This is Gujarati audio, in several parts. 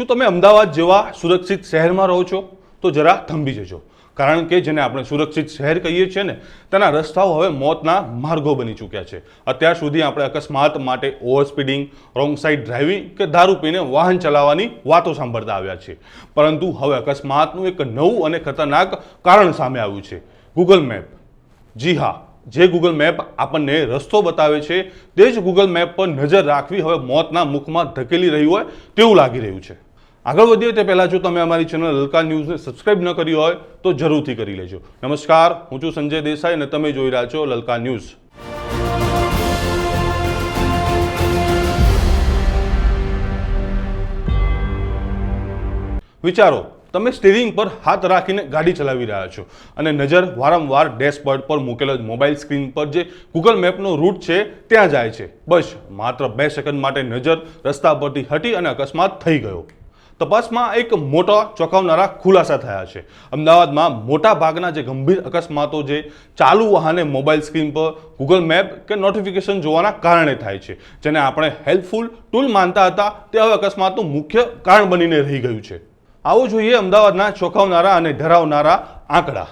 તમે અમદાવાદ જેવા સુરક્ષિત શહેરમાં રહો છો તો જરા થંભી જજો, કારણ કે જેને આપણે સુરક્ષિત શહેર કહીએ છીએ ને તેના રસ્તાઓ હવે મોતના માર્ગો બની ચૂક્યા છે. અત્યાર સુધી આપણે અકસ્માત માટે over speeding, wrong side driving કે દારૂ પીને વાહન ચલાવવાની વાતો સાંભળતા આવ્યા છે, પરંતુ હવે અકસ્માતનું એક નવું અને ખતરનાક કારણ સામે આવ્યું છે, ગૂગલ મેપ. જી હા, જે ગૂગલ મેપ આપણને રસ્તો બતાવે છે તે જ ગૂગલ મેપ પર નજર રાખવી હવે મોતના મુખમાં ધકેલી રહ્યું હોય તેવું લાગી રહ્યું છે. આગળ વધીએ તે પહેલાં જો તમે અમારી ચેનલ લલકાર ન્યૂઝને સબસ્ક્રાઇબ ન કરી હોય તો જરૂરથી કરી લેજો. નમસ્કાર, હું છું સંજય દેસાઈ અને તમે જોઈ રહ્યા છો લલકાર ન્યૂઝ. વિચારો, તમે સ્ટીરિંગ પર હાથ રાખીને ગાડી ચલાવી રહ્યા છો અને નજર વારંવાર ડેશબોર્ડ પર મૂકેલો મોબાઈલ સ્ક્રીન પર જે ગૂગલ મેપનો રૂટ છે ત્યાં જાય છે. બસ માત્ર 2 સેકન્ડ માટે નજર રસ્તા પરથી હટી અને અકસ્માત થઈ ગયો. તપાસમાં એક મોટા ચોંકાવનારા ખુલાસા થયા છે. અમદાવાદમાં મોટા ભાગના જે ગંભીર અકસ્માતો જે ચાલુ વાહને મોબાઈલ સ્ક્રીન પર ગૂગલ મેપ કે નોટિફિકેશન જોવાના કારણે થાય છે, જેને આપણે હેલ્પફુલ ટૂલ માનતા હતા તે હવે અકસ્માતનું મુખ્ય કારણ બનીને રહી ગયું છે. આવો જોઈએ અમદાવાદના ચોંકાવનારા અને ડરાવનારા આંકડા.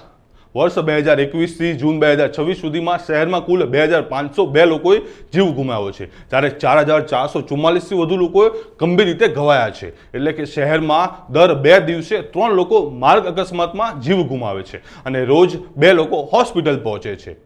વર્ષ 2021થી જૂન 2026 સુધીમાં શહેરમાં કુલ 2502 લોકોએ જીવ ગુમાવ્યો છે, જ્યારે 4444થી વધુ લોકોએ ગંભીર રીતે ઘવાયા છે. એટલે કે શહેરમાં દર 2 દિવસે 3 લોકો માર્ગ અકસ્માતમાં જીવ ગુમાવે છે અને રોજ 2 લોકો હોસ્પિટલ પહોંચે છે.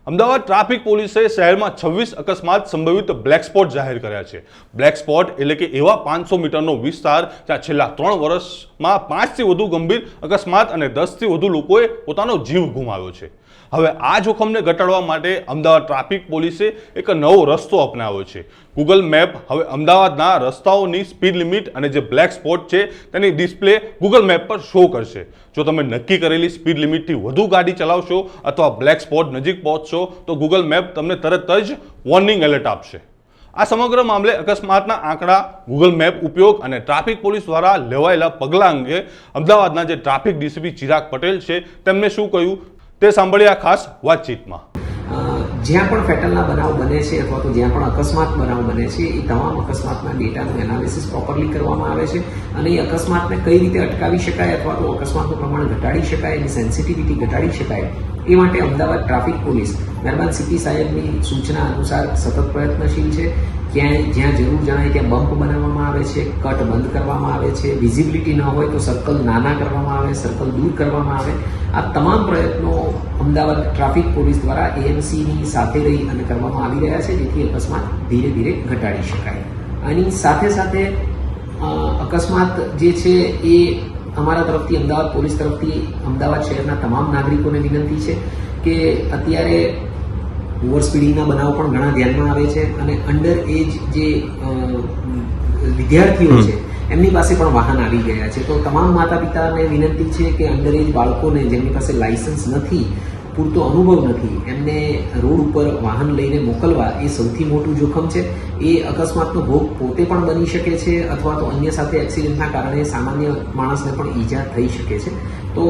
અમદાવાદ ટ્રાફિક પોલીસે શહેરમાં 26 અકસ્માત સંભવિત બ્લેક સ્પોટ જાહેર કર્યા છે. બ્લેક સ્પોટ એટલે કે એવા 500 મીટરનો વિસ્તાર જ્યાં છેલ્લા 3 વર્ષમાં 5થી વધુ ગંભીર અકસ્માત અને 10થી વધુ લોકોએ પોતાનો જીવ ગુમાવ્યો છે. હવે આ જોખમને ઘટાડવા માટે અમદાવાદ ટ્રાફિક પોલીસે એક નવો રસ્તો અપનાવ્યો છે. ગૂગલ મેપ હવે અમદાવાદના રસ્તાઓની સ્પીડ લિમિટ અને જે બ્લેક સ્પોટ છે તેની ડિસ્પ્લે ગૂગલ મેપ પર શો કરશે. જો તમે નક્કી કરેલી સ્પીડ લિમિટથી વધુ ગાડી ચલાવશો અથવા બ્લેક સ્પોટ નજીક પહોંચશો તો ગૂગલ મેપ તમને તરત જ વોર્નિંગ એલર્ટ આપશે. આ સમગ્ર મામલે અકસ્માતના આંકડા, ગૂગલ મેપ ઉપયોગ અને ટ્રાફિક પોલીસ દ્વારા લેવાયેલા પગલાં અંગે અમદાવાદના જે ટ્રાફિક ડીસીપી ચિરાગ પટેલ છે તેમને શું કહ્યું તે સાંભળીએ આ ખાસ વાતચીતમાં. જ્યાં પણ ફેટલના બનાવ બને છે અથવા તો જ્યાં પણ અકસ્માત બનાવ બને છે એ તમામ અકસ્માતના ડેટાનું એનાલિસિસ પ્રોપરલી કરવામાં આવે છે અને એ અકસ્માતને કઈ રીતે અટકાવી શકાય અથવા તો અકસ્માતનું પ્રમાણ ઘટાડી શકાય, એની સેન્સિટિવિટી ઘટાડી શકાય એ માટે અમદાવાદ ટ્રાફિક પોલીસ મહેરબાન સીપી સાહેબની સૂચના અનુસાર સતત પ્રયત્નશીલ છે. ક્યાંય જ્યાં જરૂર જણાય ત્યાં બમ્પ બનાવવામાં આવે છે, કટ બંધ કરવામાં આવે છે, વિઝિબિલિટી ન હોય તો સર્કલ નાના કરવામાં આવે, સર્કલ દૂર કરવામાં આવે. આ તમામ પ્રયત્નો અમદાવાદ ટ્રાફિક પોલીસ દ્વારા એએમસીની સાથે રહી અને કરવામાં આવી રહ્યા છે, જેથી અકસ્માત ધીરે ધીરે ઘટાડી શકાય. આની સાથે સાથે અકસ્માત જે છે એ અમારા તરફથી, અમદાવાદ પોલીસ તરફથી અમદાવાદ શહેરના તમામ નાગરિકોને વિનંતી છે કે અત્યારે ઓવર સ્પીડિંગના બનાવ પણ ઘણા ધ્યાનમાં આવે છે અને અંડર એજ જે વિદ્યાર્થીઓ છે એમની પાસે પણ વાહન આવી ગયા છે. તો તમામ માતા પિતાને વિનંતી છે કે અંડર એજ બાળકોને જેમની પાસે લાયસન્સ નથી, પૂરતો અનુભવ નથી, એમને રોડ ઉપર વાહન લઈને મોકલવા એ સૌથી મોટું જોખમ છે. એ અકસ્માતનો ભોગ પોતે પણ બની શકે છે અથવા તો અન્ય સાથે એક્સિડન્ટના કારણે સામાન્ય માણસને પણ ઈજા થઈ શકે છે. તો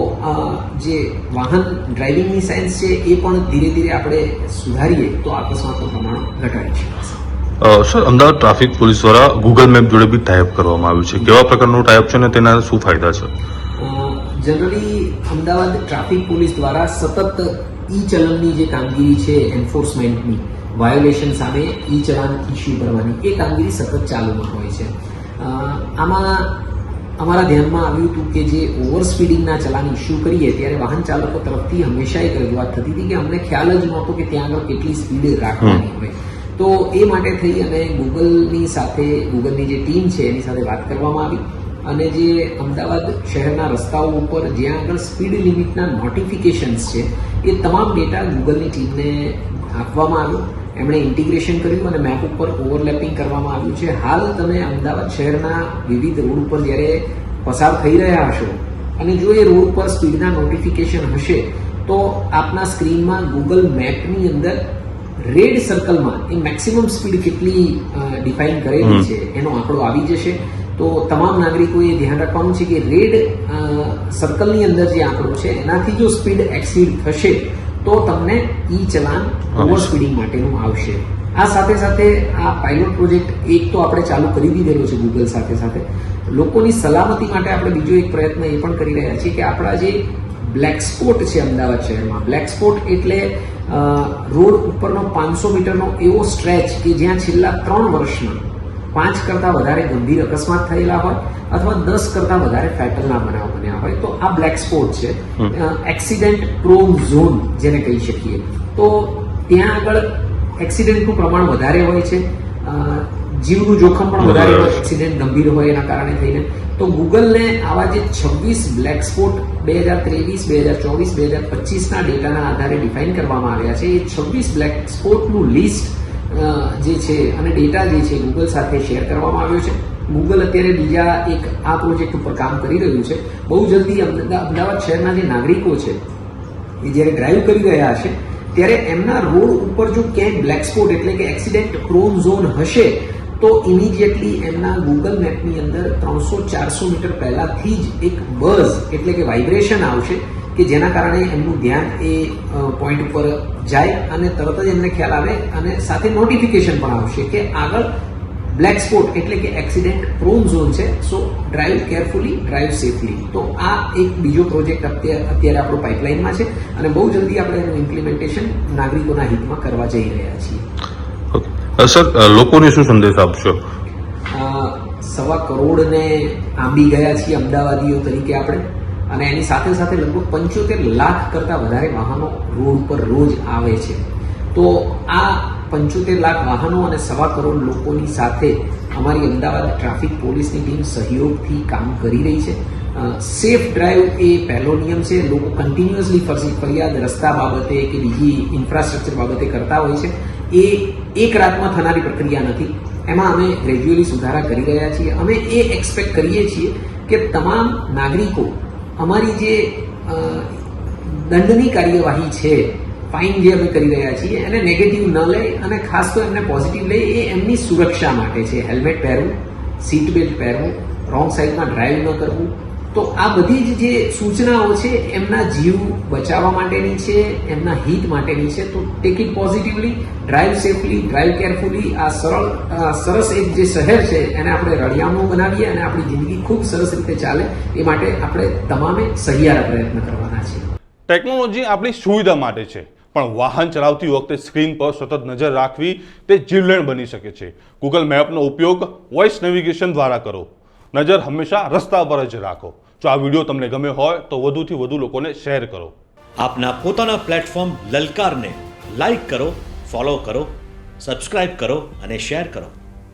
જે વાહન ડ્રાઇવિંગની સાયન્સ છે એ પણ ધીરે ધીરે આપણે સુધારીએ તો અકસ્માતનું પ્રમાણ ઘટાડી શકાશે. સર, અમદાવાદ ટ્રાફિક પોલીસ દ્વારા ગૂગલ મેપ જોડે બી ટાઈપ કરવામાં આવ્યું છે. કેવા પ્રકારનું ટાઈપ છે અને તેના શું ફાયદા છે? જનરલી અમદાવાદ ટ્રાફિક પોલીસ દ્વારા સતત ઈ ચલણની જે કામગીરી છે, એન્ફોર્સમેન્ટની, વાયોલેશન સામે ઈ ચલાન ઇસ્યુ કરવાની એ કામગીરી સતત ચાલુમાં હોય છે. આમાં અમારા ધ્યાનમાં આવ્યું હતું કે જે ઓવર સ્પીડિંગના ચલાન ઇસ્યુ કરીએ ત્યારે વાહન ચાલકો તરફથી હંમેશા એક રજૂઆત થતી હતી કે અમને ખ્યાલ જ નહોતો કે ત્યાં આગળ કેટલી સ્પીડ રાખવાની હોય. તો એ માટે થઈ અને ગૂગલની સાથે, ગૂગલની જે ટીમ છે એની સાથે વાત કરવામાં આવી અને જે અમદાવાદ શહેરના રસ્તાઓ ઉપર જ્યાં આગળ સ્પીડ લિમિટના નોટિફિકેશન્સ છે એ તમામ ડેટા ગૂગલની ટીમને આપવામાં આવ્યો. એમણે ઇન્ટિગ્રેશન કર્યું અને મેપ ઉપર ઓવરલેપિંગ કરવામાં આવ્યું છે. હાલ તમે અમદાવાદ શહેરના વિવિધ રોડ ઉપર જ્યારે પસાર થઈ રહ્યા હશો અને જો એ રોડ પર સ્પીડના નોટિફિકેશન હશે તો આપના સ્ક્રીનમાં ગૂગલ મેપની અંદર રેડ સર્કલમાં એ મેક્સિમમ સ્પીડ કેટલી ડિફાઇન કરેલી છે એનો આંકડો આવી જશે. તો તમામ નાગરિકોએ ધ્યાન રાખવાનું છે કે રેડ સર્કલની અંદર જે આંકડો છે એનાથી જો સ્પીડ એક્સીડ થશે તો તમને ઈ ચલાન ઓવર સ્પીડિંગ માટેનું આવશે. આ સાથે સાથે આ પાયલોટ પ્રોજેક્ટ એક તો આપણે ચાલુ કરી દીધેલો છે ગૂગલ સાથે સાથે. લોકોની સલામતી માટે આપણે બીજો એક પ્રયત્ન એ પણ કરી રહ્યા છીએ કે આપણા જે બ્લેક સ્પોટ છે અમદાવાદ શહેરમાં, બ્લેક સ્પોટ એટલે રોડ ઉપરનો 500 મીટરનો એવો સ્ટ્રેચ કે જ્યાં છેલ્લા 3 વર્ષમાં 5 કરતાં વધારે ગંભીર અકસ્માત થયેલા હોય અથવા 10 કરતાં વધારે ફેટલના બનાવ બન્યા હોય, તો આ બ્લેક સ્પોટ છે. એક્સિડન્ટ પ્રોન ઝોન જેને કહી શકીએ. તો ત્યાં આગળ એક્સિડન્ટનું પ્રમાણ વધારે હોય છે, જીવનું જોખમ પણ વધારે હોય, એક્સિડન્ટ ગંભીર હોય એના કારણે થઈને. તો ગૂગલને આવા જે 26 બ્લેક સ્પોટ 2023, 2024, 2025ના ડેટાના આધારે ડિફાઇન કરવામાં આવ્યા છે. એ 26 બ્લેક સ્પોટનું લિસ્ટ જે છે અને ડેટા જે છે ગૂગલ સાથે શેર કરવામાં આવ્યો છે. ગૂગલ અત્યારે બીજા એક આ પ્રોજેક્ટ ઉપર કામ કરી રહ્યું છે. બહુ જલ્દી અમદાવાદ શહેરના જે નાગરિકો છે એ જ્યારે ડ્રાઈવ કરી રહ્યા હશે ત્યારે એમના રોડ ઉપર જો ક્યાંય બ્લેક સ્પોટ એટલે કે એક્સિડન્ટ પ્રોન ઝોન હશે તો ઇમિડિયેટલી એમના ગૂગલ મેપની અંદર 300-400 મીટર પહેલાથી જ એક બઝ એટલે કે વાઇબ્રેશન આવશે કે જેના કારણે એમનું ધ્યાન એ પોઈન્ટ ઉપર જાય અને તરત જ એમને ખ્યાલ આવે અને સાથે નોટિફિકેશન પણ આવશે કે આગળ બ્લેક સ્પોટ એટલે કે એક્સિડન્ટ પ્રોન ઝોન છે, સો ડ્રાઈવ કેરફુલી, ડ્રાઈવ સેફલી. તો આ એક બીજો પ્રોજેક્ટ અત્યારે આપણો પાઇપલાઇનમાં છે અને બહુ જલ્દી આપણે એનું ઇમ્પ્લિમેન્ટેશન નાગરિકોના હિતમાં કરવા જઈ રહ્યા છીએ. સર, લોકોને શું સંદેશ આપશો? 1.25 કરોડને આંબી ગયા છીએ અમદાવાદીઓ તરીકે આપણે, અને એની સાથે સાથે લગભગ 75 લાખ કરતાં વધારે વાહનો રોડ પર રોજ આવે છે. તો આ 75 લાખ વાહનો અને 1.25 કરોડ લોકોની સાથે અમારી અમદાવાદ ટ્રાફિક પોલીસની ટીમ સહયોગથી કામ કરી રહી છે. સેફ ડ્રાઈવ એ પહેલો નિયમ છે. લોકો કન્ટિન્યુઅસલી ફરિયાદ રસ્તા બાબતે કે બીજી ઇન્ફ્રાસ્ટ્રક્ચર બાબતે કરતા હોય છે. એ એક રાતમાં થનારી પ્રક્રિયા નથી. એમાં અમે ગ્રેજ્યુઅલી સુધારા કરી રહ્યા છીએ. અમે એ એક્સપેક્ટ કરીએ છીએ કે તમામ નાગરિકો અમારી જે દંડની કાર્યવાહી છે, ફાઇન જે અમે કરી રહ્યા છીએ એને નેગેટિવ ન લે અને ખાસ તો એમને પોઝિટિવ લે. એ એમની સુરક્ષા માટે છે. હેલ્મેટ પહેરવું, સીટ બેલ્ટ પહેરવું, રોંગ સાઈડમાં ડ્રાઈવ ન કરવું. તો આ બધી જ જે સૂચનાઓ છે એમના જીવ બચાવવા માટેની છે, એમના હિત માટેની છે. તો take it positively, drive safely, drive carefully. આ સરસ એક જે શહેર છે એને આપણે રળિયામણું બનાવીએ અને આપણી જિંદગી ખૂબ સરસ રીતે ચાલે એ માટે આપણે તમામે સહિયારા પ્રયત્ન કરવાના છે. ટેકનોલોજી આપણી સુવિધા માટે છે, પણ વાહન ચલાવતી વખતે સ્ક્રીન પર સતત નજર રાખવી તે જીવલેણ બની શકે છે. ગૂગલ મેપનો ઉપયોગ વોઇસ નેવિગેશન દ્વારા કરો. નજર હંમેશા રસ્તા પર જ રાખો. જો આ વિડીયો તમને ગમ્યો હોય તો વધુથી વધુ લોકોને શેર કરો. આપના પોતાના પ્લેટફોર્મ લલકારને લાઈક કરો, ફોલો કરો, સબસ્ક્રાઇબ કરો અને શેર કરો.